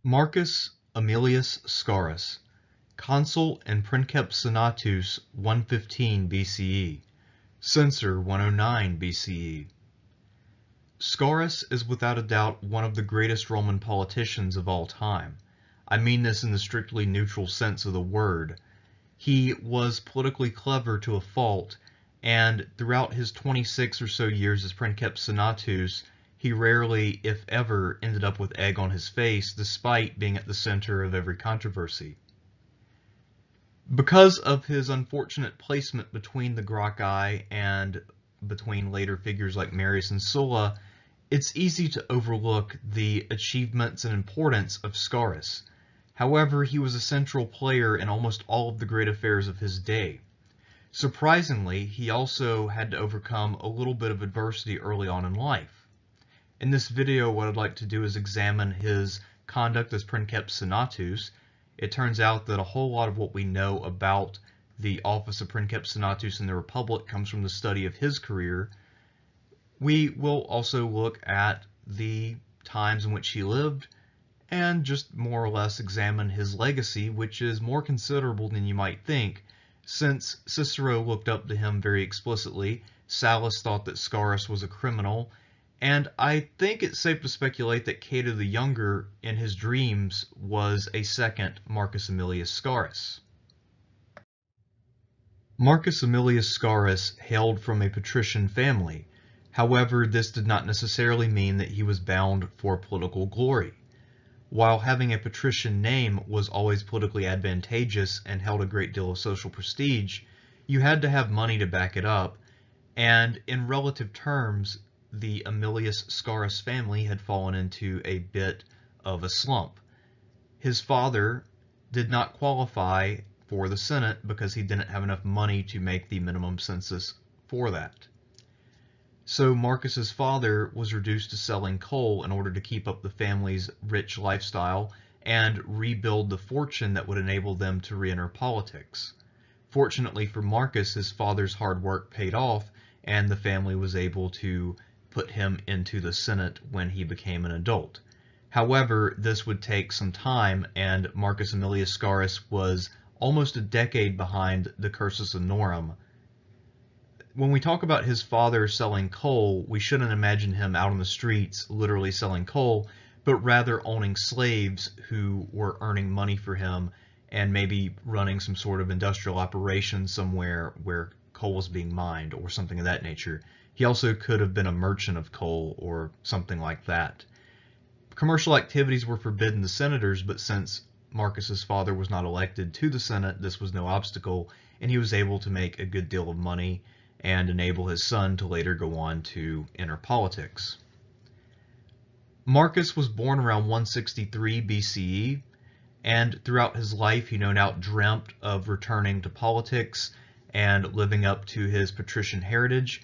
Marcus Aemilius Scaurus, Consul and Princeps Senatus 115 BCE, Censor 109 BCE. Scaurus is without a doubt one of the greatest Roman politicians of all time. I mean this in the strictly neutral sense of the word. He was politically clever to a fault, and throughout his 26 or so years as Princeps Senatus, he rarely, if ever, ended up with egg on his face, despite being at the center of every controversy. Because of his unfortunate placement between the Gracchi and between later figures like Marius and Sulla, it's easy to overlook the achievements and importance of Scaurus. However, he was a central player in almost all of the great affairs of his day. Surprisingly, he also had to overcome a little bit of adversity early on in life. In this video, what I'd like to do is examine his conduct as Princeps Senatus. It turns out that a whole lot of what we know about the office of Princeps Senatus in the Republic comes from the study of his career. We will also look at the times in which he lived and just more or less examine his legacy, which is more considerable than you might think. Since Cicero looked up to him very explicitly, Sallust thought that Scaurus was a criminal, and I think it's safe to speculate that Cato the Younger, in his dreams, was a second Marcus Aemilius Scaurus. Marcus Aemilius Scaurus hailed from a patrician family. However, this did not necessarily mean that he was bound for political glory. While having a patrician name was always politically advantageous and held a great deal of social prestige, you had to have money to back it up, and in relative terms, the Aemilius Scaurus family had fallen into a bit of a slump. His father did not qualify for the Senate because he didn't have enough money to make the minimum census for that. So Marcus's father was reduced to selling coal in order to keep up the family's rich lifestyle and rebuild the fortune that would enable them to re-enter politics. Fortunately for Marcus, his father's hard work paid off, and the family was able to put him into the Senate when he became an adult. However, this would take some time, and Marcus Aemilius Scaurus was almost a decade behind the cursus honorum. When we talk about his father selling coal, we shouldn't imagine him out on the streets literally selling coal, but rather owning slaves who were earning money for him and maybe running some sort of industrial operation somewhere where coal was being mined or something of that nature. He also could have been a merchant of coal or something like that. Commercial activities were forbidden to senators, but since Marcus's father was not elected to the Senate, this was no obstacle, and he was able to make a good deal of money and enable his son to later go on to enter politics. Marcus was born around 163 BCE, and throughout his life he no doubt dreamt of returning to politics and living up to his patrician heritage.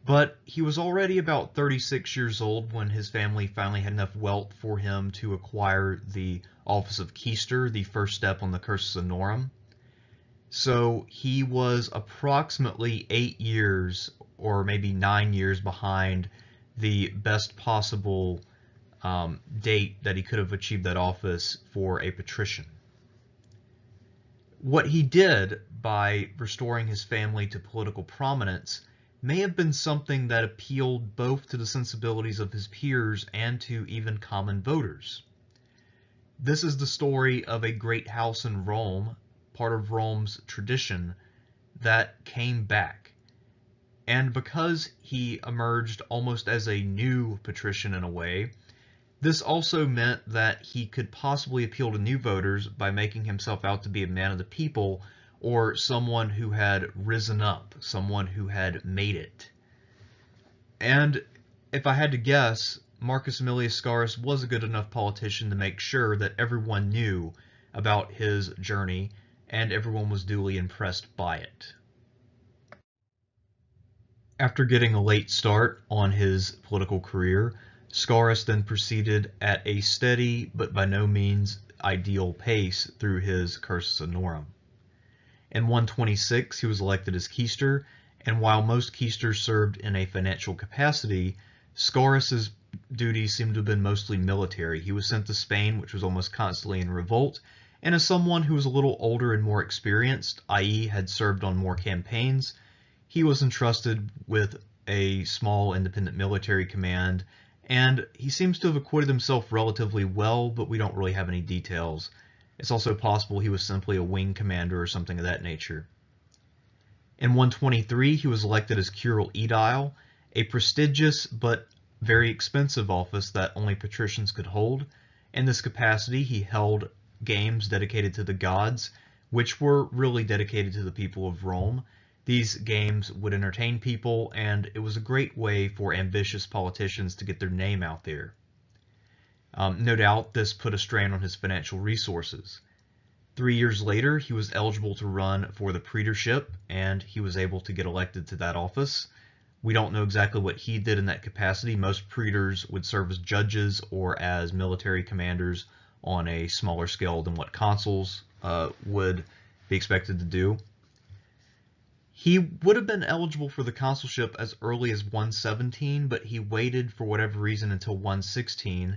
But he was already about 36 years old when his family finally had enough wealth for him to acquire the office of quaestor, the first step on the cursus honorum. So he was approximately 8 years or maybe 9 years behind the best possible date that he could have achieved that office for a patrician. What he did by restoring his family to political prominence may have been something that appealed both to the sensibilities of his peers and to even common voters. This is the story of a great house in Rome, part of Rome's tradition, that came back. And because he emerged almost as a new patrician in a way, this also meant that he could possibly appeal to new voters by making himself out to be a man of the people, or someone who had risen up, someone who had made it. And if I had to guess, Marcus Aemilius Scaurus was a good enough politician to make sure that everyone knew about his journey and everyone was duly impressed by it. After getting a late start on his political career, Scaurus then proceeded at a steady but by no means ideal pace through his cursus honorum. In 126, he was elected as quaestor, and while most quaestors served in a financial capacity, Scaurus's duties seem to have been mostly military. He was sent to Spain, which was almost constantly in revolt, and as someone who was a little older and more experienced, i.e. had served on more campaigns, he was entrusted with a small independent military command, and he seems to have acquitted himself relatively well, but we don't really have any details. It's also possible he was simply a wing commander or something of that nature. In 123, he was elected as curule aedile, a prestigious but very expensive office that only patricians could hold. In this capacity, he held games dedicated to the gods, which were really dedicated to the people of Rome. These games would entertain people, and it was a great way for ambitious politicians to get their name out there. No doubt this put a strain on his financial resources. 3 years later, he was eligible to run for the praetorship, and he was able to get elected to that office. We don't know exactly what he did in that capacity. Most praetors would serve as judges or as military commanders on a smaller scale than what consuls would be expected to do. He would have been eligible for the consulship as early as 117, but he waited for whatever reason until 116,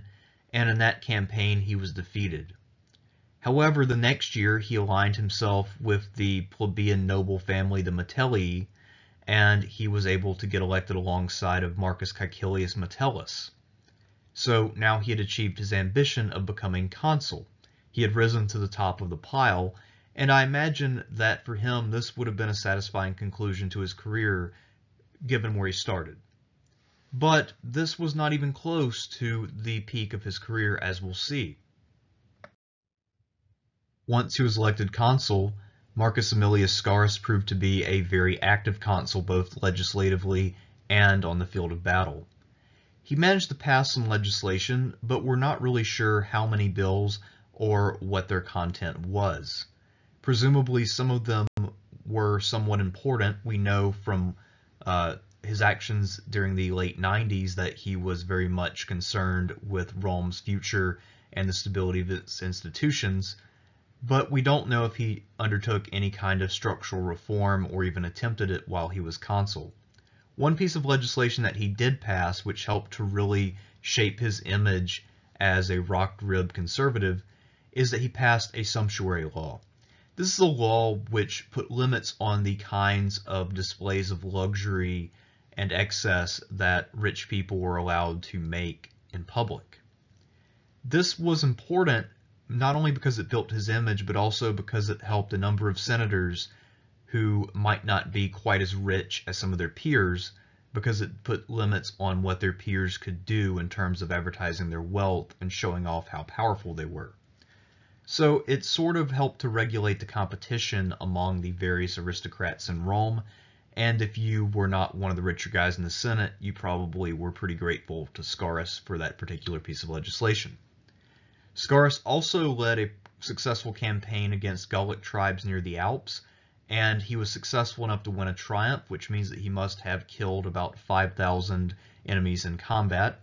and in that campaign he was defeated. However, the next year he aligned himself with the plebeian noble family, the Metellii, and he was able to get elected alongside of Marcus Caecilius Metellus. So now he had achieved his ambition of becoming consul. He had risen to the top of the pile, and I imagine that for him this would have been a satisfying conclusion to his career given where he started. But this was not even close to the peak of his career, as we'll see. Once he was elected consul, Marcus Aemilius Scaurus proved to be a very active consul both legislatively and on the field of battle. He managed to pass some legislation, but we're not really sure how many bills or what their content was. Presumably some of them were somewhat important. We know from his actions during the late 90s that he was very much concerned with Rome's future and the stability of its institutions, but we don't know if he undertook any kind of structural reform or even attempted it while he was consul. One piece of legislation that he did pass, which helped to really shape his image as a rock-ribbed conservative, is that he passed a sumptuary law. This is a law which put limits on the kinds of displays of luxury and excess that rich people were allowed to make in public. This was important not only because it built his image, but also because it helped a number of senators who might not be quite as rich as some of their peers, because it put limits on what their peers could do in terms of advertising their wealth and showing off how powerful they were. So it sort of helped to regulate the competition among the various aristocrats in Rome, and if you were not one of the richer guys in the Senate, you probably were pretty grateful to Scaurus for that particular piece of legislation. Scaurus also led a successful campaign against Gallic tribes near the Alps, and he was successful enough to win a triumph, which means that he must have killed about 5,000 enemies in combat.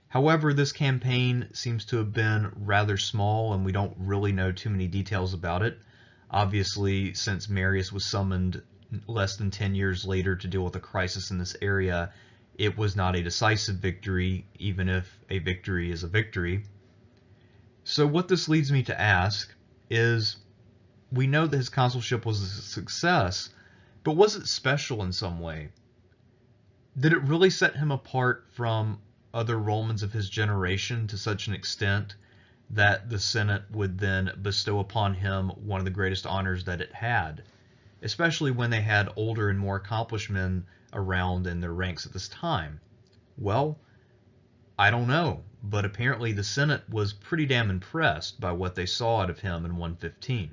However, this campaign seems to have been rather small, and we don't really know too many details about it. Obviously, since Marius was summoned less than 10 years later to deal with a crisis in this area, it was not a decisive victory, even if a victory is a victory. So what this leads me to ask is, we know that his consulship was a success, but was it special in some way? Did it really set him apart from other Romans of his generation to such an extent that the Senate would then bestow upon him one of the greatest honors that it had, especially when they had older and more accomplished men around in their ranks at this time? Well, I don't know, but apparently the Senate was pretty damn impressed by what they saw out of him in 115.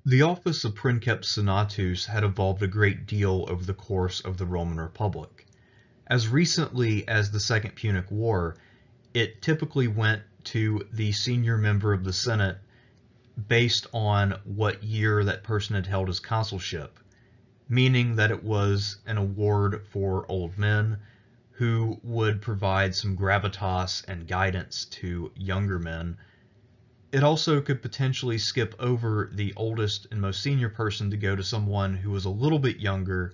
The office of Princeps Senatus had evolved a great deal over the course of the Roman Republic. As recently as the Second Punic War, it typically went to the senior member of the Senate based on what year that person had held his consulship, meaning that it was an award for old men who would provide some gravitas and guidance to younger men. It also could potentially skip over the oldest and most senior person to go to someone who was a little bit younger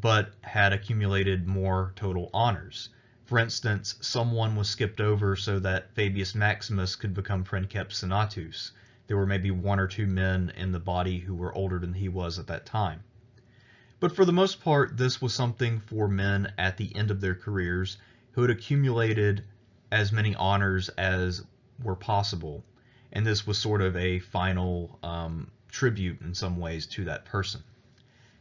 but had accumulated more total honors. For instance, someone was skipped over so that Fabius Maximus could become Princeps Senatus. There were maybe one or two men in the body who were older than he was at that time. But for the most part, this was something for men at the end of their careers who had accumulated as many honors as were possible. And this was sort of a final tribute in some ways to that person.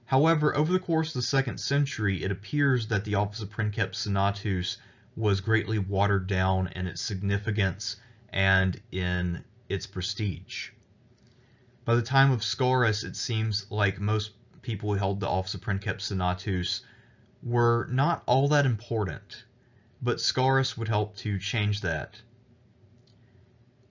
However, over the course of the 2nd century, it appears that the office of Princeps Senatus was greatly watered down in its significance and in its prestige. By the time of Scaurus, it seems like most people who held the office of Princeps Senatus were not all that important, but Scaurus would help to change that.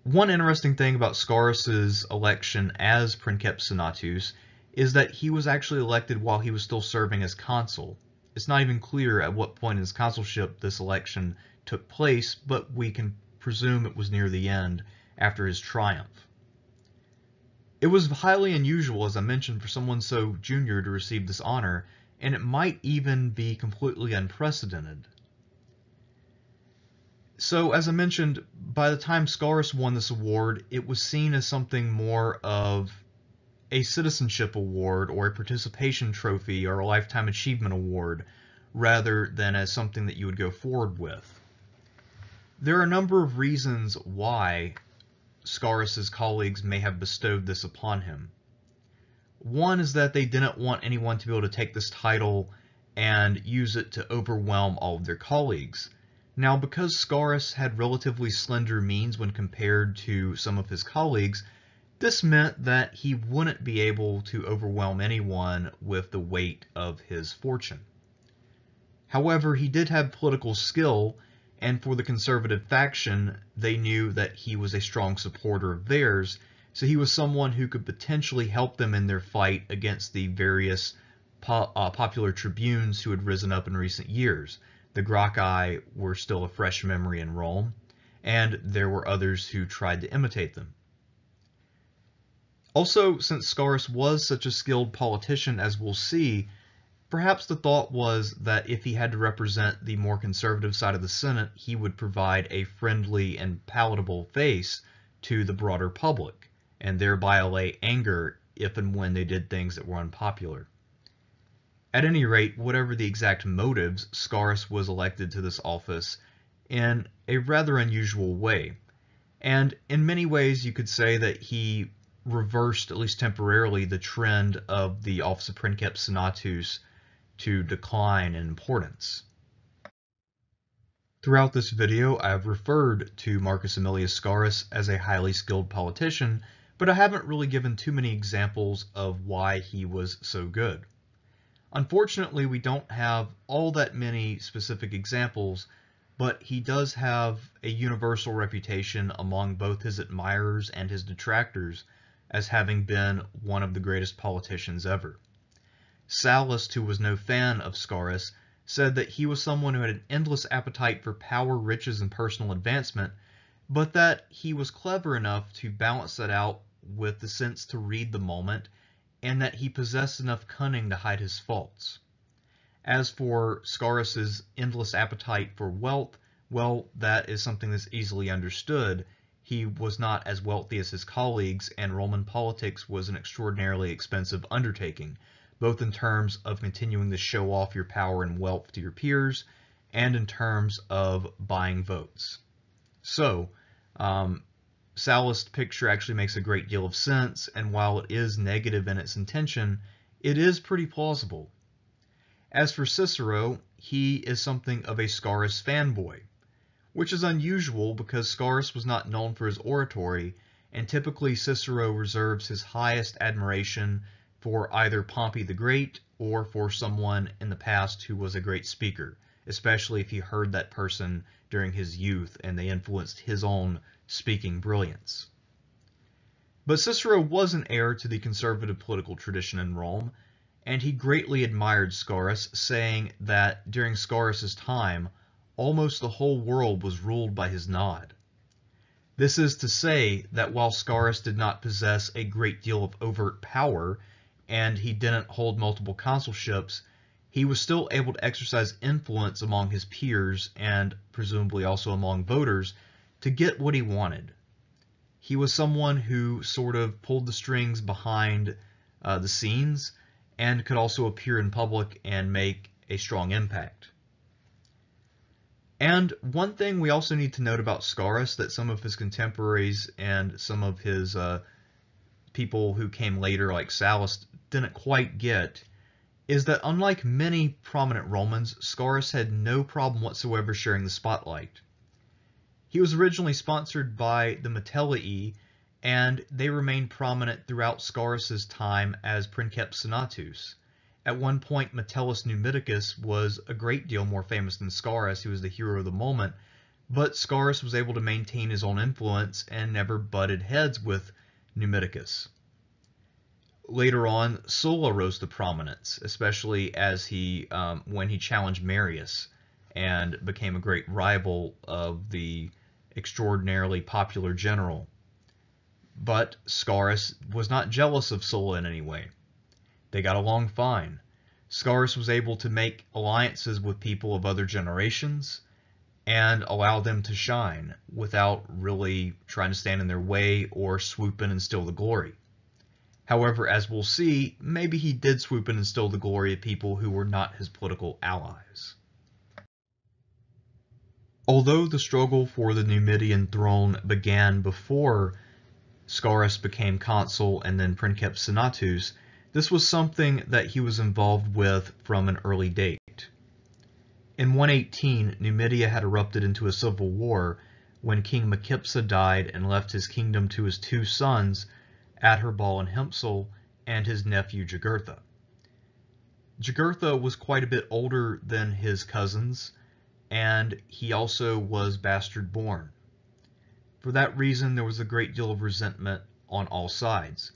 One interesting thing about Scaurus's election as Princeps Senatus is that he was actually elected while he was still serving as consul. It's not even clear at what point in his consulship this election took place, but we can presume it was near the end after his triumph. It was highly unusual, as I mentioned, for someone so junior to receive this honor, and it might even be completely unprecedented. So, as I mentioned, by the time Scaurus won this award, it was seen as something more of a citizenship award or a participation trophy or a lifetime achievement award, rather than as something that you would go forward with. There are a number of reasons why Scaurus's colleagues may have bestowed this upon him. One is that they didn't want anyone to be able to take this title and use it to overwhelm all of their colleagues. Now, because Scaurus had relatively slender means when compared to some of his colleagues, this meant that he wouldn't be able to overwhelm anyone with the weight of his fortune. However, he did have political skill, and for the conservative faction, they knew that he was a strong supporter of theirs, so he was someone who could potentially help them in their fight against the various popular tribunes who had risen up in recent years. The Gracchi were still a fresh memory in Rome, and there were others who tried to imitate them. Also, since Scaurus was such a skilled politician, as we'll see, perhaps the thought was that if he had to represent the more conservative side of the Senate, he would provide a friendly and palatable face to the broader public, and thereby allay anger if and when they did things that were unpopular. At any rate, whatever the exact motives, Scaurus was elected to this office in a rather unusual way. And in many ways, you could say that he reversed, at least temporarily, the trend of the office of Princeps Senatus to decline in importance. Throughout this video, I've referred to Marcus Aemilius Scaurus as a highly skilled politician, but I haven't really given too many examples of why he was so good. Unfortunately, we don't have all that many specific examples, but he does have a universal reputation among both his admirers and his detractors as having been one of the greatest politicians ever. Sallust, who was no fan of Scaurus, said that he was someone who had an endless appetite for power, riches, and personal advancement, but that he was clever enough to balance that out with the sense to read the moment, and that he possessed enough cunning to hide his faults. As for Scaurus's endless appetite for wealth, well, that is something that's easily understood. He was not as wealthy as his colleagues, and Roman politics was an extraordinarily expensive undertaking, both in terms of continuing to show off your power and wealth to your peers, and in terms of buying votes. So, Sallust's picture actually makes a great deal of sense, and while it is negative in its intention, it is pretty plausible. As for Cicero, he is something of a Scaurus fanboy, which is unusual because Scaurus was not known for his oratory, and typically Cicero reserves his highest admiration for either Pompey the Great or for someone in the past who was a great speaker, especially if he heard that person during his youth and they influenced his own speaking brilliance. But Cicero was an heir to the conservative political tradition in Rome, and he greatly admired Scaurus, saying that during Scaurus's time, almost the whole world was ruled by his nod. This is to say that while Scaurus did not possess a great deal of overt power, and he didn't hold multiple consulships, he was still able to exercise influence among his peers and presumably also among voters to get what he wanted. He was someone who sort of pulled the strings behind the scenes and could also appear in public and make a strong impact. And one thing we also need to note about Scaurus that some of his contemporaries and some of his people who came later, like Sallust, didn't quite get, is that unlike many prominent Romans, Scaurus had no problem whatsoever sharing the spotlight. He was originally sponsored by the Metellii, and they remained prominent throughout Scaurus's time as Princeps Senatus. At one point, Metellus Numidicus was a great deal more famous than Scaurus, who was the hero of the moment, but Scaurus was able to maintain his own influence and never butted heads with Numidicus. Later on, Sulla rose to prominence, especially as when he challenged Marius and became a great rival of the extraordinarily popular general. But Scaurus was not jealous of Sulla in any way. They got along fine. Scaurus was able to make alliances with people of other generations and allow them to shine without really trying to stand in their way or swoop in and steal the glory. However, as we'll see, maybe he did swoop in and steal the glory of people who were not his political allies. Although the struggle for the Numidian throne began before Scaurus became consul and then Princeps Senatus, this was something that he was involved with from an early date. In 118, Numidia had erupted into a civil war when King Micipsa died and left his kingdom to his two sons, Adherbal and Hiempsal, and his nephew Jugurtha. Jugurtha was quite a bit older than his cousins, and he also was bastard-born. For that reason, there was a great deal of resentment on all sides.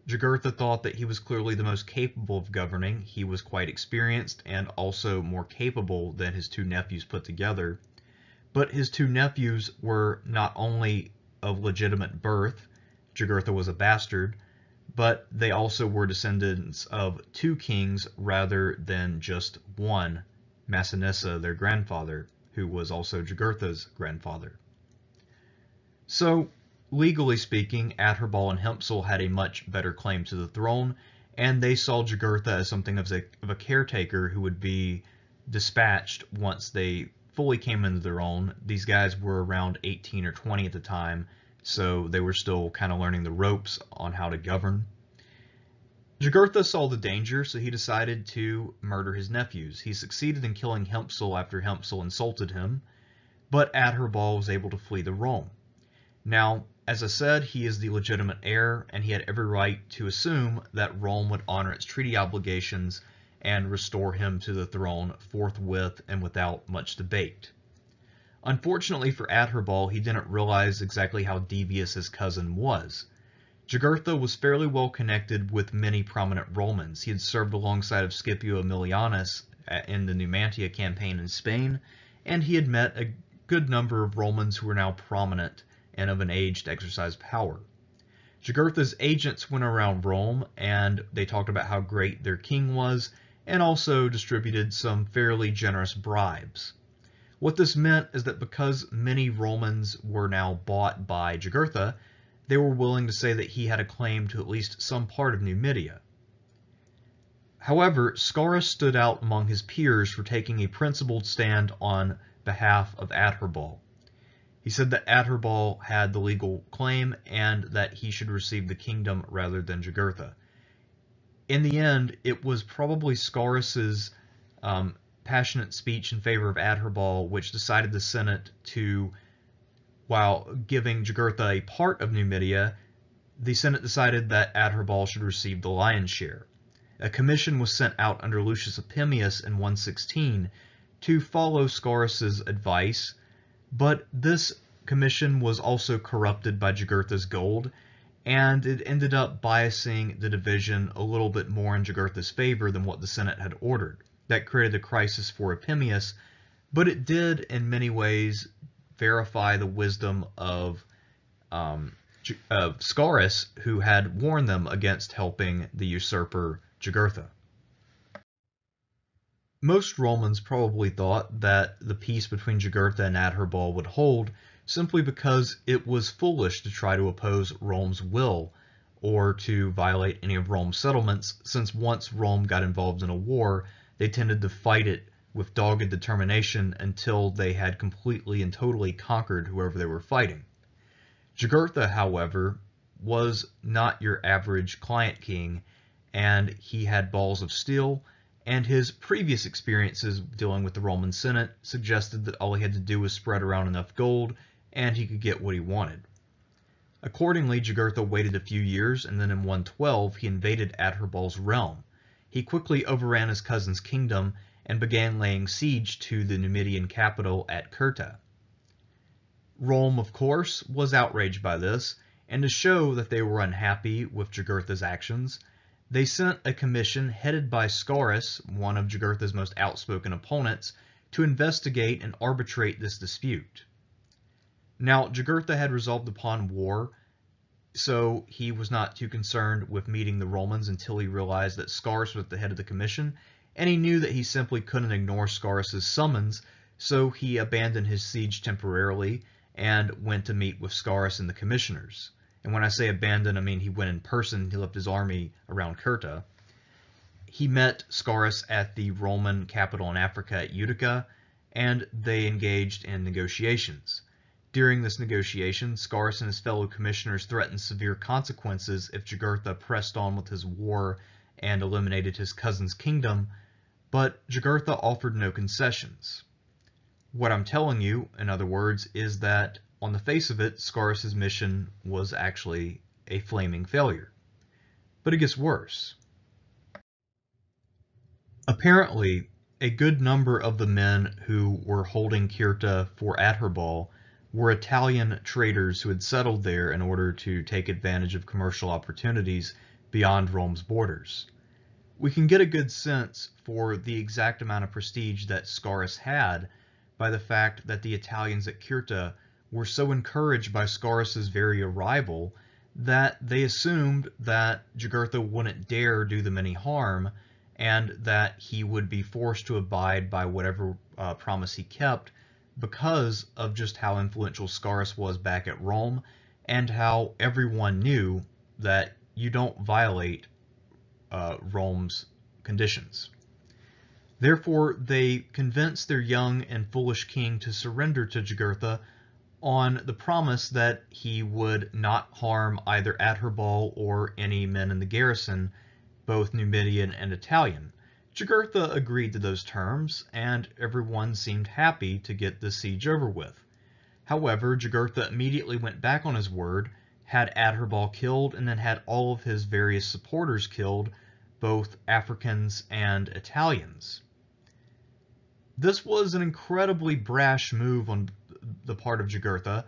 Jugurtha thought that he was clearly the most capable of governing. He was quite experienced and also more capable than his two nephews put together. But his two nephews were not only of legitimate birth, Jugurtha was a bastard, but they also were descendants of two kings rather than just one, Massinissa, their grandfather, who was also Jugurtha's grandfather. So, legally speaking, Adherbal and Hiempsal had a much better claim to the throne, and they saw Jugurtha as something of a caretaker who would be dispatched once they fully came into their own. These guys were around 18 or 20 at the time, so they were still kind of learning the ropes on how to govern. Jugurtha saw the danger, so he decided to murder his nephews. He succeeded in killing Hiempsal after Hiempsal insulted him, but Adherbal was able to flee to Rome. Now, as I said, he is the legitimate heir, and he had every right to assume that Rome would honor its treaty obligations and restore him to the throne forthwith and without much debate. Unfortunately for Adherbal, he didn't realize exactly how devious his cousin was. Jugurtha was fairly well connected with many prominent Romans. He had served alongside of Scipio Aemilianus in the Numantia campaign in Spain, and he had met a good number of Romans who were now prominent and of an age to exercise power. Jugurtha's agents went around Rome, and they talked about how great their king was, and also distributed some fairly generous bribes. What this meant is that because many Romans were now bought by Jugurtha, they were willing to say that he had a claim to at least some part of Numidia. However, Scaurus stood out among his peers for taking a principled stand on behalf of Adherbal. He said that Adherbal had the legal claim and that he should receive the kingdom rather than Jugurtha. In the end, it was probably Scaurus's passionate speech in favor of Adherbal which decided the Senate to, while giving Jugurtha a part of Numidia, the Senate decided that Adherbal should receive the lion's share. A commission was sent out under Lucius Opimius in 116 to follow Scaurus's advice, but this commission was also corrupted by Jugurtha's gold, and it ended up biasing the division a little bit more in Jugurtha's favor than what the Senate had ordered. That created a crisis for Opimius, but it did in many ways verify the wisdom of Scaurus, who had warned them against helping the usurper Jugurtha. Most Romans probably thought that the peace between Jugurtha and Adherbal would hold simply because it was foolish to try to oppose Rome's will or to violate any of Rome's settlements, since once Rome got involved in a war, they tended to fight it with dogged determination until they had completely and totally conquered whoever they were fighting. Jugurtha, however, was not your average client king, and he had balls of steel, and his previous experiences dealing with the Roman Senate suggested that all he had to do was spread around enough gold, and he could get what he wanted. Accordingly, Jugurtha waited a few years, and then in 112 he invaded Adherbal's realm. He quickly overran his cousin's kingdom and began laying siege to the Numidian capital at Cirta. Rome, of course, was outraged by this, and to show that they were unhappy with Jugurtha's actions, they sent a commission headed by Scaurus, one of Jugurtha's most outspoken opponents, to investigate and arbitrate this dispute. Now, Jugurtha had resolved upon war, so he was not too concerned with meeting the Romans until he realized that Scaurus was at the head of the commission, and he knew that he simply couldn't ignore Scaurus's summons, so he abandoned his siege temporarily and went to meet with Scaurus and the commissioners. And when I say abandon, I mean he went in person. He left his army around Cirta. He met Scaurus at the Roman capital in Africa at Utica, and they engaged in negotiations. During this negotiation, Scaurus and his fellow commissioners threatened severe consequences if Jugurtha pressed on with his war and eliminated his cousin's kingdom, but Jugurtha offered no concessions. What I'm telling you, in other words, is that on the face of it, Scaurus' mission was actually a flaming failure. But it gets worse. Apparently, a good number of the men who were holding Cirta for Adherbal were Italian traders who had settled there in order to take advantage of commercial opportunities beyond Rome's borders. We can get a good sense for the exact amount of prestige that Scaurus had by the fact that the Italians at Cirta were so encouraged by Scaurus' very arrival that they assumed that Jugurtha wouldn't dare do them any harm, and that he would be forced to abide by whatever promise he kept, because of just how influential Scaurus was back at Rome, and how everyone knew that you don't violate Rome's conditions. Therefore, they convinced their young and foolish king to surrender to Jugurtha on the promise that he would not harm either Adherbal or any men in the garrison, both Numidian and Italian. Jugurtha agreed to those terms, and everyone seemed happy to get the siege over with. However, Jugurtha immediately went back on his word, had Adherbal killed, and then had all of his various supporters killed, both Africans and Italians. This was an incredibly brash move on the part of Jugurtha,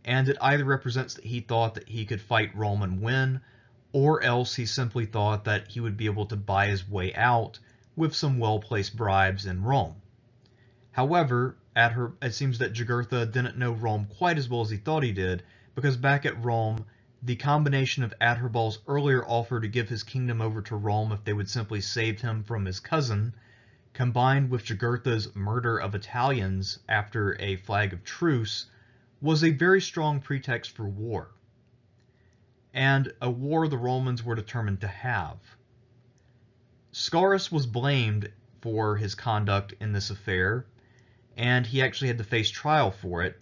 and it either represents that he thought that he could fight Rome and win, or else he simply thought that he would be able to buy his way out with some well-placed bribes in Rome. However, it seems that Jugurtha didn't know Rome quite as well as he thought he did, because back at Rome, the combination of Adherbal's earlier offer to give his kingdom over to Rome if they would simply save him from his cousin, combined with Jugurtha's murder of Italians after a flag of truce, was a very strong pretext for war, and a war the Romans were determined to have. Scaurus was blamed for his conduct in this affair, and he actually had to face trial for it,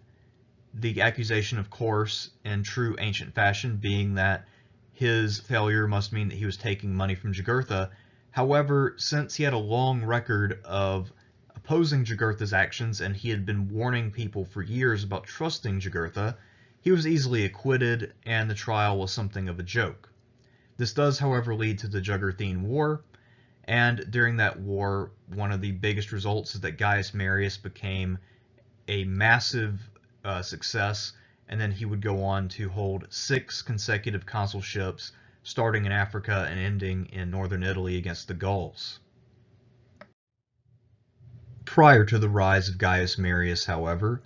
the accusation, of course, in true ancient fashion, being that his failure must mean that he was taking money from Jugurtha. However, since he had a long record of opposing Jugurtha's actions and he had been warning people for years about trusting Jugurtha, he was easily acquitted, and the trial was something of a joke. This does, however, lead to the Jugurthine War, and during that war, one of the biggest results is that Gaius Marius became a massive success, and then he would go on to hold 6 consecutive consulships, starting in Africa and ending in northern Italy against the Gauls. Prior to the rise of Gaius Marius, however,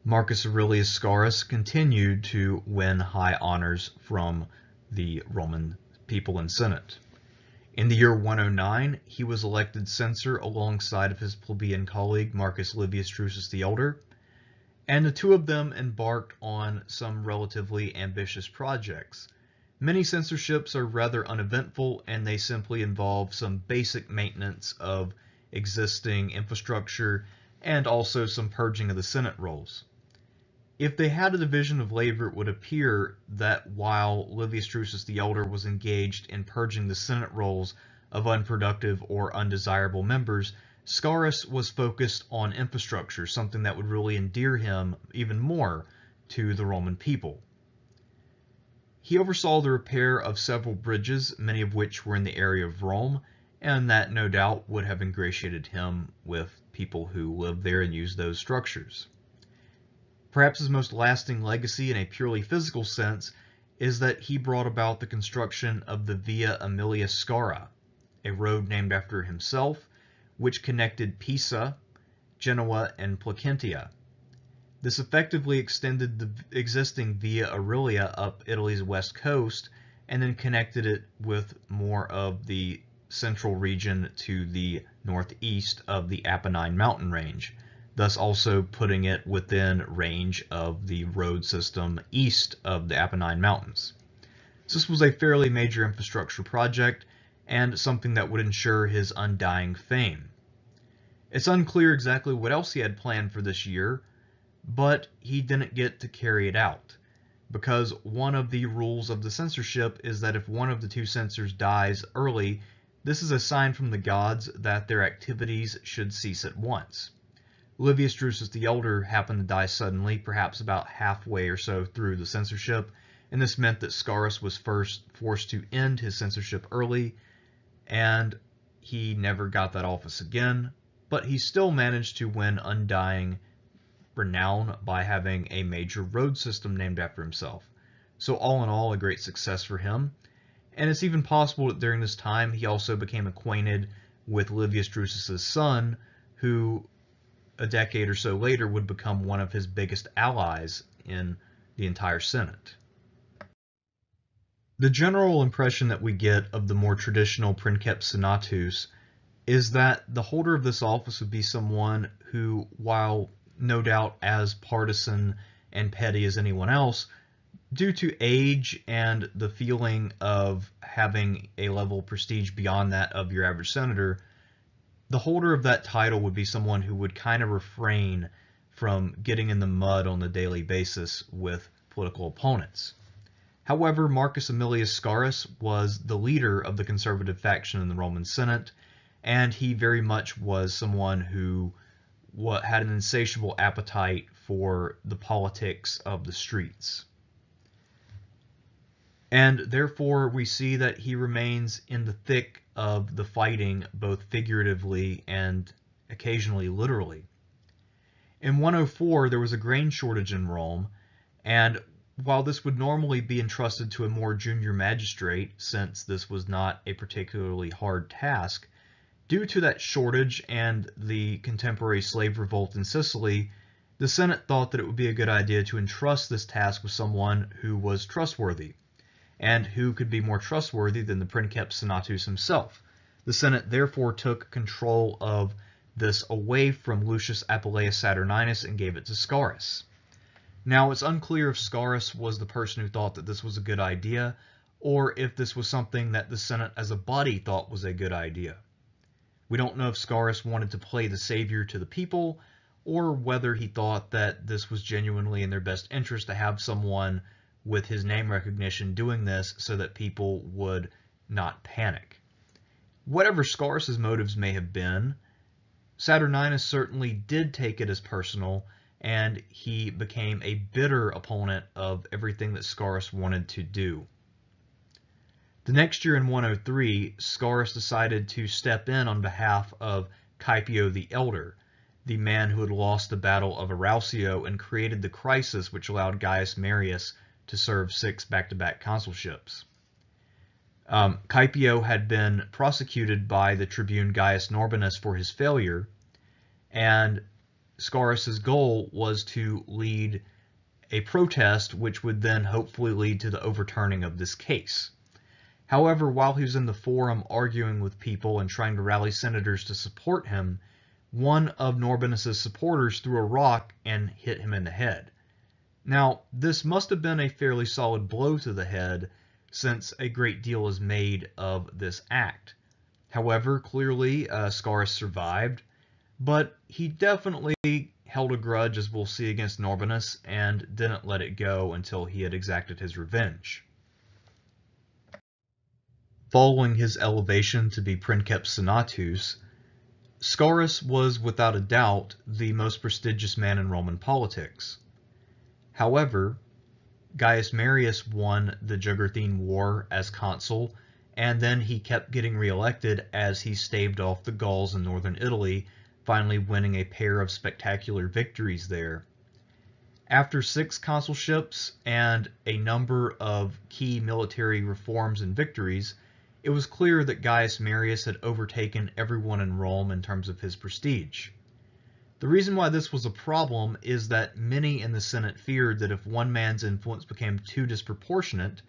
Marcus Aurelius Scaurus continued to win high honors from the Roman people and Senate. In the year 109, he was elected censor alongside of his plebeian colleague Marcus Livius Drusus the Elder, and the two of them embarked on some relatively ambitious projects. Many censorships are rather uneventful, and they simply involve some basic maintenance of existing infrastructure and also some purging of the Senate rolls. If they had a division of labor, it would appear that while Livius Drusus the Elder was engaged in purging the Senate rolls of unproductive or undesirable members, Scaurus was focused on infrastructure, something that would really endear him even more to the Roman people. He oversaw the repair of several bridges, many of which were in the area of Rome, and that no doubt would have ingratiated him with people who lived there and used those structures. Perhaps his most lasting legacy in a purely physical sense is that he brought about the construction of the Via Aemilius Scaurus, a road named after himself, which connected Pisa, Genoa, and Placentia. This effectively extended the existing Via Aurelia up Italy's west coast and then connected it with more of the central region to the northeast of the Apennine mountain range, thus also putting it within range of the road system east of the Apennine Mountains. So this was a fairly major infrastructure project and something that would ensure his undying fame. It's unclear exactly what else he had planned for this year, but he didn't get to carry it out, because one of the rules of the censorship is that if one of the two censors dies early, this is a sign from the gods that their activities should cease at once. Livius Drusus the Elder happened to die suddenly, perhaps about halfway or so through the censorship, and this meant that Scaurus was first forced to end his censorship early, and he never got that office again, but he still managed to win undying renown by having a major road system named after himself. So all in all, a great success for him. And it's even possible that during this time he also became acquainted with Livius Drusus's son, who a decade or so later would become one of his biggest allies in the entire Senate. The general impression that we get of the more traditional Princeps Senatus is that the holder of this office would be someone who, while no doubt as partisan and petty as anyone else, due to age and the feeling of having a level of prestige beyond that of your average senator, the holder of that title would be someone who would kind of refrain from getting in the mud on a daily basis with political opponents. However, Marcus Aemilius Scaurus was the leader of the conservative faction in the Roman Senate, and he very much was someone who had an insatiable appetite for the politics of the streets. And therefore we see that he remains in the thick of the fighting, both figuratively and occasionally literally. In 104 there was a grain shortage in Rome, and while this would normally be entrusted to a more junior magistrate, since this was not a particularly hard task, due to that shortage and the contemporary slave revolt in Sicily, the Senate thought that it would be a good idea to entrust this task with someone who was trustworthy. And who could be more trustworthy than the Princeps Senatus himself? The Senate therefore took control of this away from Lucius Apuleius Saturninus and gave it to Scaurus. Now, it's unclear if Scaurus was the person who thought that this was a good idea, or if this was something that the Senate as a body thought was a good idea. We don't know if Scaurus wanted to play the savior to the people, or whether he thought that this was genuinely in their best interest to have someone with his name recognition doing this so that people would not panic. Whatever Scaurus's motives may have been, Saturninus certainly did take it as personal, and he became a bitter opponent of everything that Scaurus wanted to do. The next year in 103, Scaurus decided to step in on behalf of Caepio the Elder, the man who had lost the Battle of Arausio and created the crisis which allowed Gaius Marius to serve 6 back-to-back consulships. Caepio had been prosecuted by the tribune Gaius Norbanus for his failure, and Scaurus's goal was to lead a protest which would then hopefully lead to the overturning of this case. However, while he was in the forum arguing with people and trying to rally senators to support him, one of Norbanus's supporters threw a rock and hit him in the head. Now, this must have been a fairly solid blow to the head, since a great deal is made of this act. However, clearly Scaurus survived, but he definitely held a grudge, as we'll see, against Norbanus, and didn't let it go until he had exacted his revenge. Following his elevation to be Princeps Senatus, Scaurus was without a doubt the most prestigious man in Roman politics. However, Gaius Marius won the Jugurthine War as consul, and then he kept getting reelected as he staved off the Gauls in northern Italy, finally winning a pair of spectacular victories there. After 6 consulships and a number of key military reforms and victories, it was clear that Gaius Marius had overtaken everyone in Rome in terms of his prestige. The reason why this was a problem is that many in the Senate feared that if one man's influence became too disproportionate,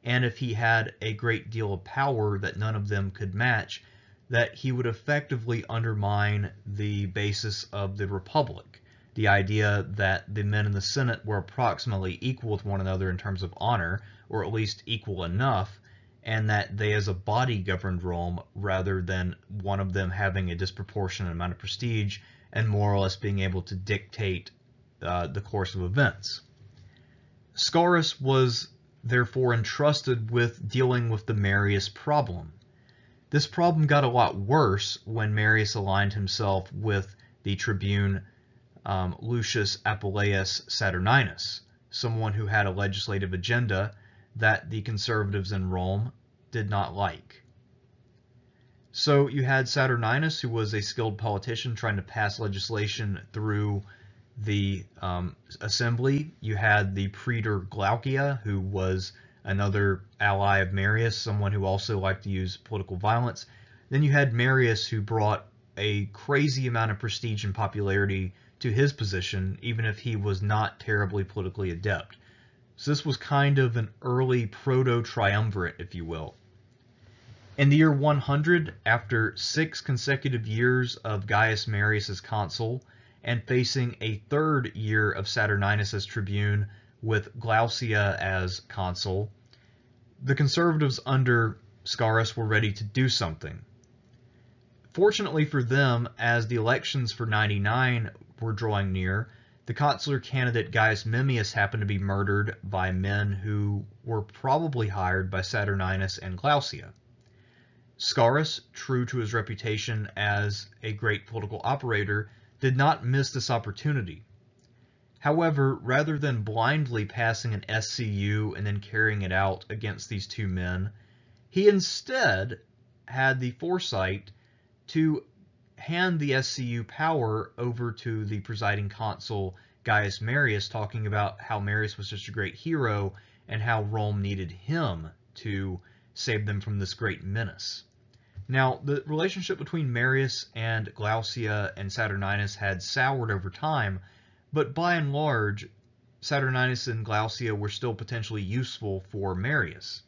and if he had a great deal of power that none of them could match, that he would effectively undermine the basis of the Republic. The idea that the men in the Senate were approximately equal with one another in terms of honor, or at least equal enough, and that they as a body governed Rome rather than one of them having a disproportionate amount of prestige and more or less being able to dictate the course of events. Scaurus was therefore entrusted with dealing with the Marius problem. This problem got a lot worse when Marius aligned himself with the tribune Lucius Aemilius Saturninus, someone who had a legislative agenda that the conservatives in Rome did not like. So you had Saturninus, who was a skilled politician trying to pass legislation through the assembly. You had the praetor Glaucia, who was another ally of Marius, someone who also liked to use political violence. Then you had Marius, who brought a crazy amount of prestige and popularity to his position, even if he was not terribly politically adept. So this was kind of an early proto-triumvirate, if you will. In the year 100, after 6 consecutive years of Gaius Marius as consul, and facing a third year of Saturninus as tribune with Glaucia as consul, the conservatives under Scaurus were ready to do something. Fortunately for them, as the elections for 99 were drawing near, the consular candidate Gaius Marius happened to be murdered by men who were probably hired by Saturninus and Glaucia. Scaurus, true to his reputation as a great political operator, did not miss this opportunity. However, rather than blindly passing an SCU and then carrying it out against these 2 men, he instead had the foresight to hand the SCU power over to the presiding consul Gaius Marius, talking about how Marius was such a great hero and how Rome needed him to save them from this great menace. Now, the relationship between Marius and Glaucia and Saturninus had soured over time, but by and large, Saturninus and Glaucia were still potentially useful for Marius.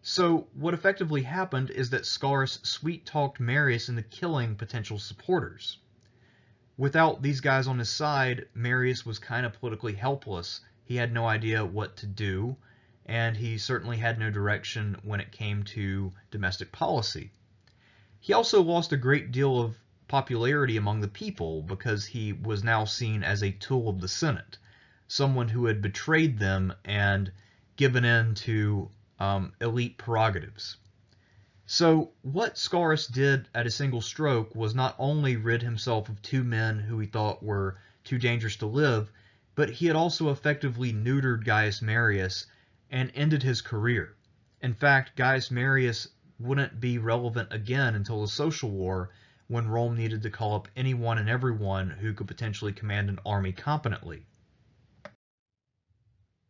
So what effectively happened is that Scaurus sweet-talked Marius into killing potential supporters. Without these guys on his side, Marius was kind of politically helpless. He had no idea what to do, and he certainly had no direction when it came to domestic policy. He also lost a great deal of popularity among the people because he was now seen as a tool of the Senate, someone who had betrayed them and given in to elite prerogatives. So what Scaurus did at a single stroke was not only rid himself of 2 men who he thought were too dangerous to live, but he had also effectively neutered Gaius Marius and ended his career. In fact, Gaius Marius wouldn't be relevant again until the Social War, when Rome needed to call up anyone and everyone who could potentially command an army competently.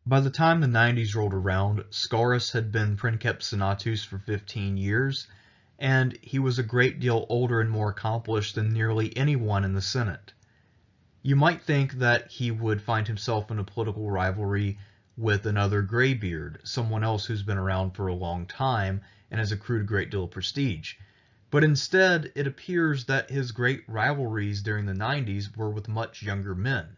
By the time the 90s rolled around, Scaurus had been Princeps Senatus for 15 years, and he was a great deal older and more accomplished than nearly anyone in the Senate. You might think that he would find himself in a political rivalry with another graybeard, someone else who's been around for a long time and has accrued a great deal of prestige. But instead, it appears that his great rivalries during the 90s were with much younger men.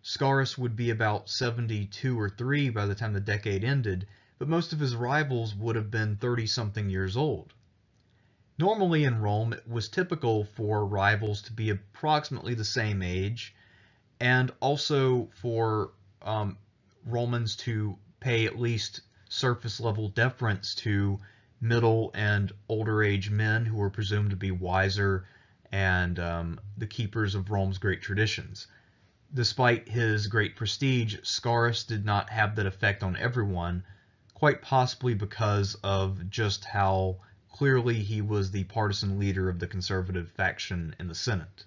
Scaurus would be about 72 or 3 by the time the decade ended, but most of his rivals would have been 30-something years old. Normally in Rome, it was typical for rivals to be approximately the same age, and also for Romans to pay at least surface-level deference to middle and older age men who were presumed to be wiser and the keepers of Rome's great traditions. Despite his great prestige, Scaurus did not have that effect on everyone, quite possibly because of just how clearly he was the partisan leader of the conservative faction in the Senate.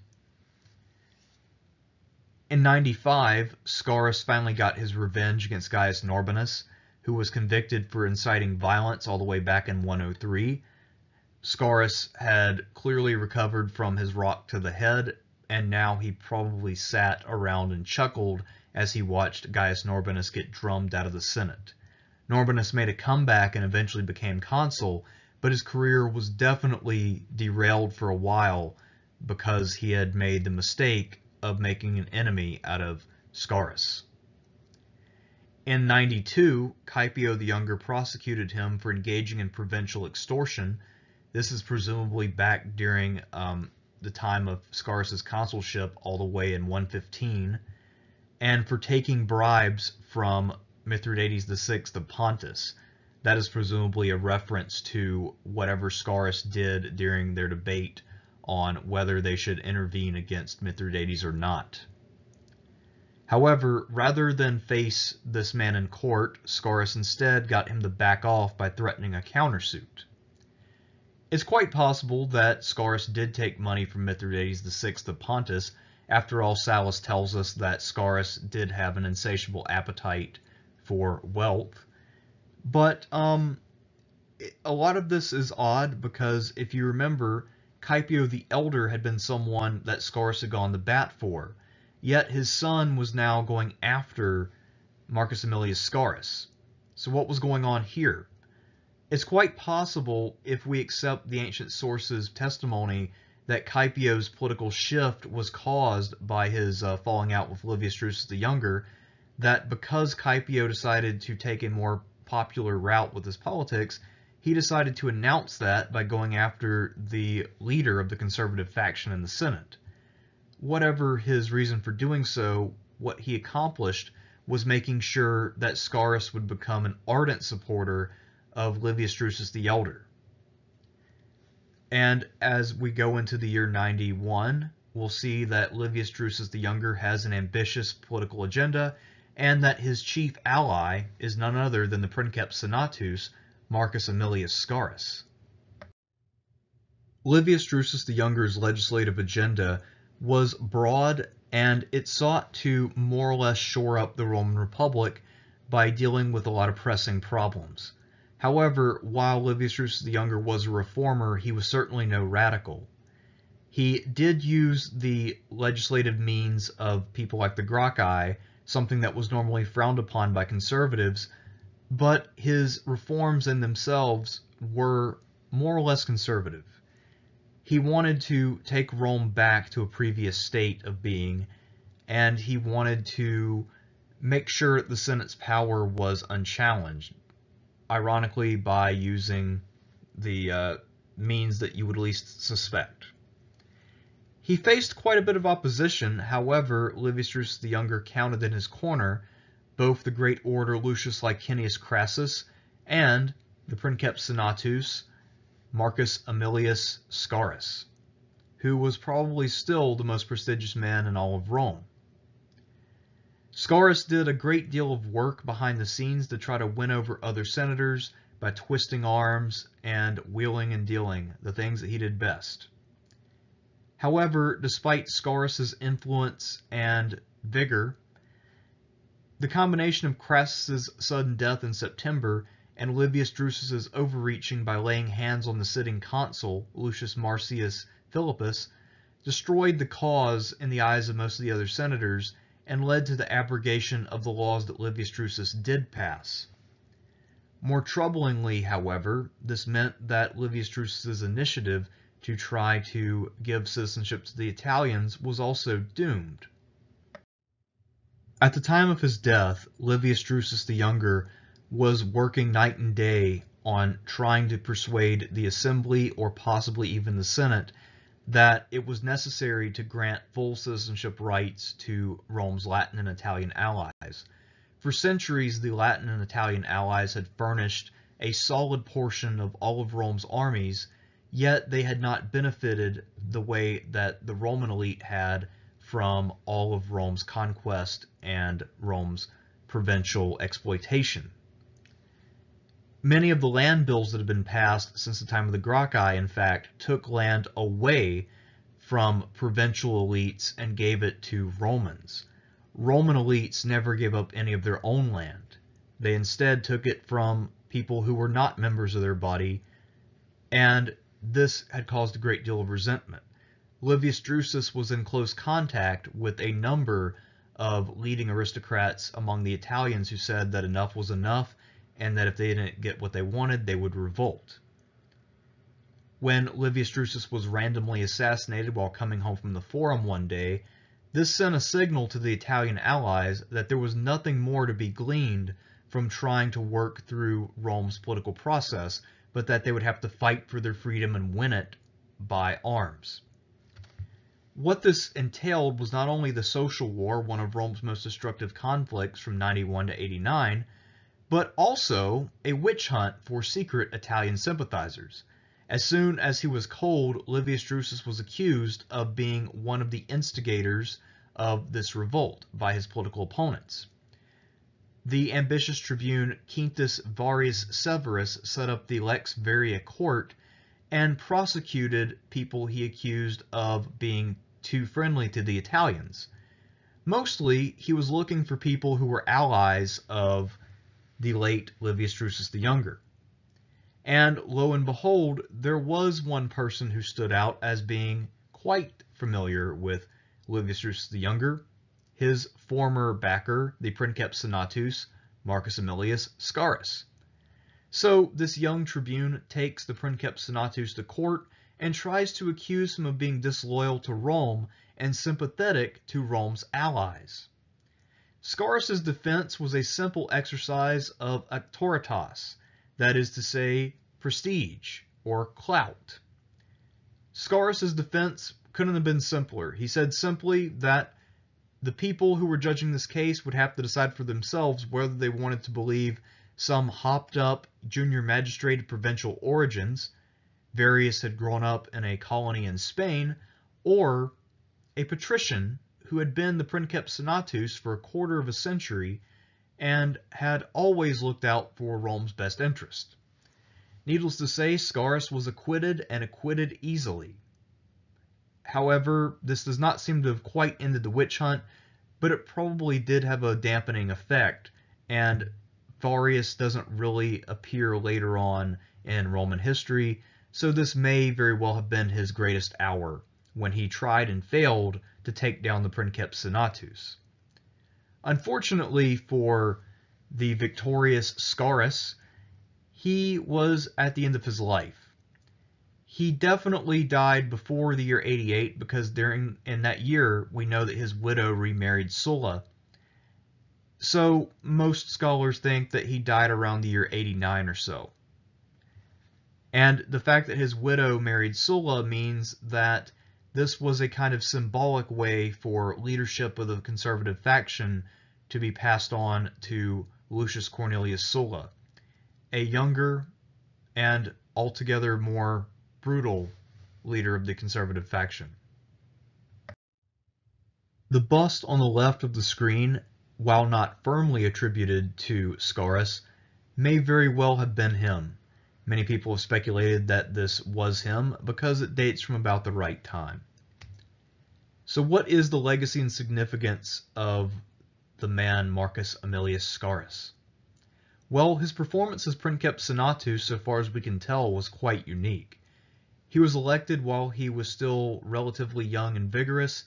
In 95, Scaurus finally got his revenge against Gaius Marius, who was convicted for inciting violence all the way back in 103. Scaurus had clearly recovered from his rock to the head, and now he probably sat around and chuckled as he watched Gaius Marius get drummed out of the Senate. Marius made a comeback and eventually became consul, but his career was definitely derailed for a while because he had made the mistake of making an enemy out of Scaurus. In 92, Caepio the Younger prosecuted him for engaging in provincial extortion. This is presumably back during the time of Scaurus's consulship all the way in 115, and for taking bribes from Mithridates VI of Pontus. That is presumably a reference to whatever Scaurus did during their debate on whether they should intervene against Mithridates or not. However, rather than face this man in court, Scaurus instead got him to back off by threatening a countersuit. It's quite possible that Scaurus did take money from Mithridates VI of Pontus. After all, Sallust tells us that Scaurus did have an insatiable appetite for wealth. But a lot of this is odd because if you remember, Caepio the Elder had been someone that Scaurus had gone to bat for, yet his son was now going after Marcus Aemilius Scaurus. So what was going on here? It's quite possible, if we accept the ancient sources' testimony, that Caepio's political shift was caused by his falling out with Livius Drusus the Younger, that because Caepio decided to take a more popular route with his politics, he decided to announce that by going after the leader of the conservative faction in the Senate. Whatever his reason for doing so, what he accomplished was making sure that Scaurus would become an ardent supporter of Livius Drusus the Elder. And as we go into the year 91, we'll see that Livius Drusus the Younger has an ambitious political agenda, and that his chief ally is none other than the Princeps Senatus, Marcus Aemilius Scaurus. Livius Drusus the Younger's legislative agenda was broad, and it sought to more or less shore up the Roman Republic by dealing with a lot of pressing problems. However, while Livius Drusus the Younger was a reformer, he was certainly no radical. He did use the legislative means of people like the Gracchi, something that was normally frowned upon by conservatives, but his reforms in themselves were more or less conservative. He wanted to take Rome back to a previous state of being, and he wanted to make sure the Senate's power was unchallenged, ironically by using the means that you would least suspect. He faced quite a bit of opposition. However, Livius Drusus the Younger counted in his corner both the great orator Lucius Licinius Crassus and the Princeps Senatus, Marcus Aemilius Scaurus, who was probably still the most prestigious man in all of Rome. Scaurus did a great deal of work behind the scenes to try to win over other senators by twisting arms and wheeling and dealing, the things that he did best. However, despite Scaurus's influence and vigor, the combination of Crassus's sudden death in September and Livius Drusus's overreaching by laying hands on the sitting consul, Lucius Marcius Philippus, destroyed the cause in the eyes of most of the other senators, and led to the abrogation of the laws that Livius Drusus did pass. More troublingly, however, this meant that Livius Drusus's initiative to try to give citizenship to the Italians was also doomed. At the time of his death, Livius Drusus the Younger was working night and day on trying to persuade the Assembly, or possibly even the Senate, that it was necessary to grant full citizenship rights to Rome's Latin and Italian allies. For centuries, the Latin and Italian allies had furnished a solid portion of all of Rome's armies, yet they had not benefited the way that the Roman elite had from all of Rome's conquest and Rome's provincial exploitation. Many of the land bills that had been passed since the time of the Gracchi, in fact, took land away from provincial elites and gave it to Romans. Roman elites never gave up any of their own land. They instead took it from people who were not members of their body, and this had caused a great deal of resentment. Livius Drusus was in close contact with a number of leading aristocrats among the Italians who said that enough was enough, and that if they didn't get what they wanted, they would revolt. When Livius Drusus was randomly assassinated while coming home from the Forum one day, this sent a signal to the Italian allies that there was nothing more to be gleaned from trying to work through Rome's political process, but that they would have to fight for their freedom and win it by arms. What this entailed was not only the social war, one of Rome's most destructive conflicts from 91 to 89, but also a witch hunt for secret Italian sympathizers. As soon as he was cold, Livius Drusus was accused of being one of the instigators of this revolt by his political opponents. The ambitious tribune Quintus Varius Severus set up the Lex Varia court and prosecuted people he accused of being too friendly to the Italians. Mostly, he was looking for people who were allies of the late Livius Drusus the Younger. And lo and behold, there was one person who stood out as being quite familiar with Livius Drusus the Younger, his former backer, the Princeps Senatus, Marcus Aemilius Scaurus. So this young tribune takes the Princeps Senatus to court and tries to accuse him of being disloyal to Rome and sympathetic to Rome's allies. Scaurus's defense was a simple exercise of auctoritas, that is to say, prestige or clout. Scaurus's defense couldn't have been simpler. He said simply that the people who were judging this case would have to decide for themselves whether they wanted to believe some hopped-up junior magistrate of provincial origins, Varius had grown up in a colony in Spain, or a patrician who had been the Princeps Senatus for a quarter of a century and had always looked out for Rome's best interest. Needless to say, Scaurus was acquitted, and acquitted easily. However, this does not seem to have quite ended the witch hunt, but it probably did have a dampening effect, and Varius doesn't really appear later on in Roman history, so this may very well have been his greatest hour, when he tried and failed to take down the Princeps Senatus. Unfortunately for the victorious Scaurus, he was at the end of his life. He definitely died before the year 88 because in that year we know that his widow remarried Sulla. So most scholars think that he died around the year 89 or so. And the fact that his widow married Sulla means that this was a kind of symbolic way for leadership of the conservative faction to be passed on to Lucius Cornelius Sulla, a younger and altogether more brutal leader of the conservative faction. The bust on the left of the screen, while not firmly attributed to Scaurus, may very well have been him. Many people have speculated that this was him because it dates from about the right time. So what is the legacy and significance of the man Marcus Aemilius Scaurus? Well, his performance as Princeps Senatus, so far as we can tell, was quite unique. He was elected while he was still relatively young and vigorous,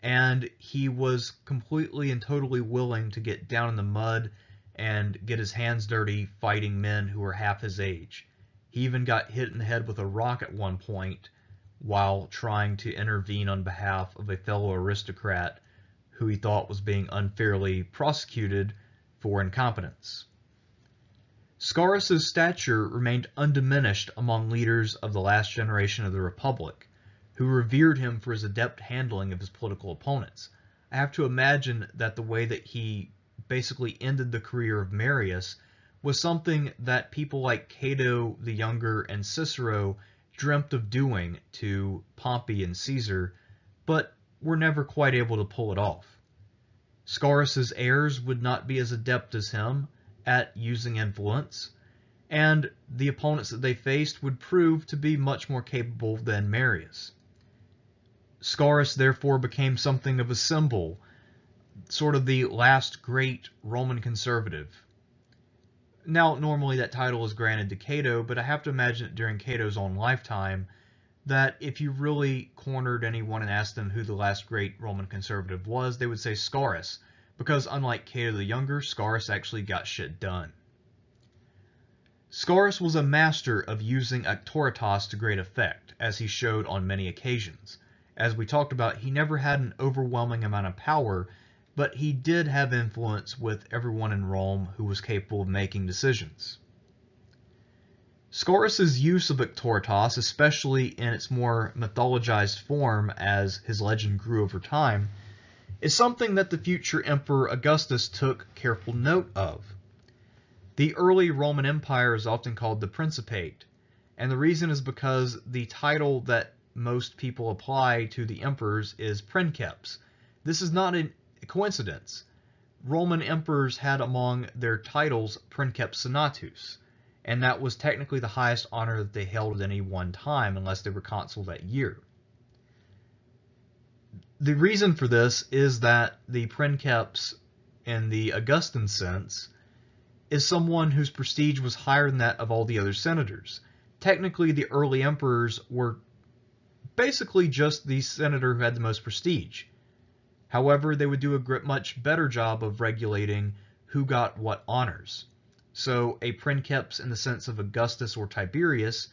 and he was completely and totally willing to get down in the mud and get his hands dirty fighting men who were half his age. He even got hit in the head with a rock at one point while trying to intervene on behalf of a fellow aristocrat who he thought was being unfairly prosecuted for incompetence. Scaurus's stature remained undiminished among leaders of the last generation of the Republic, who revered him for his adept handling of his political opponents. I have to imagine that the way that he basically ended the career of Marius was something that people like Cato the Younger and Cicero dreamt of doing to Pompey and Caesar, but were never quite able to pull it off. Scaurus's heirs would not be as adept as him at using influence, and the opponents that they faced would prove to be much more capable than Marius. Scaurus therefore became something of a symbol, sort of the last great Roman conservative. Now, normally that title is granted to Cato, but I have to imagine that during Cato's own lifetime, that if you really cornered anyone and asked them who the last great Roman conservative was, they would say Scaurus, because unlike Cato the Younger, Scaurus actually got shit done. Scaurus was a master of using auctoritas to great effect, as he showed on many occasions. As we talked about, he never had an overwhelming amount of power, but he did have influence with everyone in Rome who was capable of making decisions. Scaurus's use of auctoritas, especially in its more mythologized form as his legend grew over time, is something that the future Emperor Augustus took careful note of. The early Roman Empire is often called the Principate, and the reason is because the title that most people apply to the emperors is Princeps. This is not a coincidence. Roman emperors had among their titles Princeps Senatus, and that was technically the highest honor that they held at any one time unless they were consul that year. The reason for this is that the Princeps, in the Augustan sense, is someone whose prestige was higher than that of all the other senators. Technically, the early emperors were basically just the senator who had the most prestige. However, they would do a much better job of regulating who got what honors. So a Princeps in the sense of Augustus or Tiberius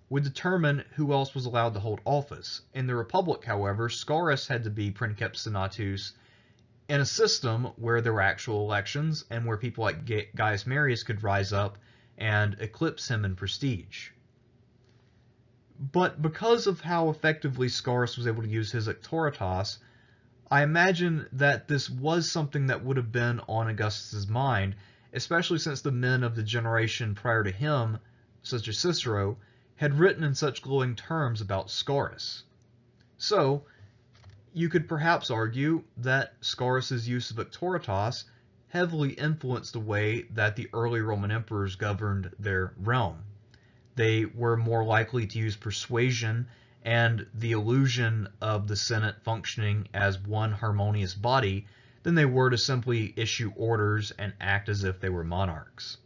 would determine who else was allowed to hold office. In the Republic, however, Scaurus had to be Princeps Senatus in a system where there were actual elections and where people like Gaius Marius could rise up and eclipse him in prestige. But because of how effectively Scaurus was able to use his auctoritas, I imagine that this was something that would have been on Augustus's mind, especially since the men of the generation prior to him, such as Cicero, had written in such glowing terms about Scaurus. So, you could perhaps argue that Scaurus's use of auctoritas heavily influenced the way that the early Roman emperors governed their realm. They were more likely to use persuasion and the illusion of the Senate functioning as one harmonious body than they were to simply issue orders and act as if they were monarchs.